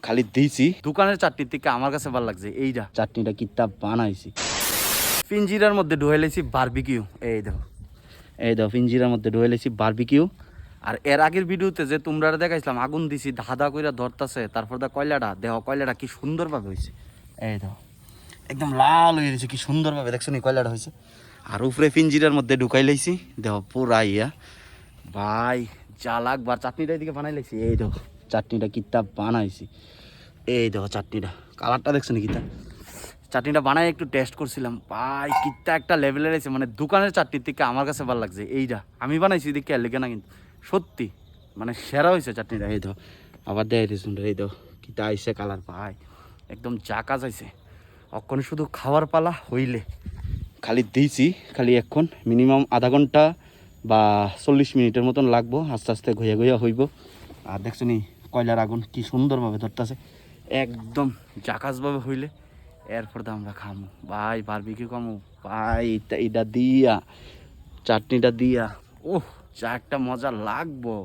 খালি দিয়েছি দোকানের চাটনির থেকে আমার কাছে ভালো লাগছে এইটা চাটনিটা কিতা বানাইছি পিঞ্জিরার মধ্যে ঢুয়াইলেছি বারবিকিউ এই দেখো পিঞ্জিরার মধ্যে ঢুয়াইলেছি বারবিকিউ আর এর আগের ভিডিওতে যে তোমরা দেখাইছিলাম আগুন দিছি ধাঁধা কইরা ধরতাছে তারপর দা কয়লাটা কয়লাটা কি সুন্দরভাবে হয়েছে এই দেখো একদম লাল হয়ে গেছে কি সুন্দরভাবে দেখছো নি কয়লাটা হয়েছে আর উপরে পিঞ্জিরার মধ্যে ঢুকাই লাইছি দেখো পুরা ইয়া ভাই যা লাগবার চাটনিটা এদিকে বানাই লাইছি এই দেখো চাটনিটা কিতা বানাইছি এই দেখো চাটনিটা কালারটা দেখছো নি কিতা চাটনিটা বানাই একটু টেস্ট করছিলাম ভাই কিতা একটা লেভেলের আছে মানে দোকানের চাটনির থেকে আমার কাছে ভালো লাগছে এইটা আমি বানাইছি দেখে লেগে না কিন্তু সত্যি মানে সেরা হয়েছে চাটনিটা এই দেখো আবার দেয় সুন্দর এই দেখো কিতা আইসে কালার ভাই একদম জাকাজ আইছে অক্ষণ শুধু খাওয়ার পালা হইলে খালি দিয়েছি খালি এখন মিনিমাম আধা ঘন্টা বা 40 মিনিটের মতন লাগবো আস্তে আস্তে ঘুয়া ঘুয়া হইব আর দেখছো নি কয়লার আগুন কি সুন্দরভাবে ধরতেছে একদম জাকাজভাবে হইলে এরপর তো আমরা খামো ভাই বারবিকিউ খামো ভাই এটা দিয়া চাটনিটা দিয়া ওহ যা একটা মজা লাগবো।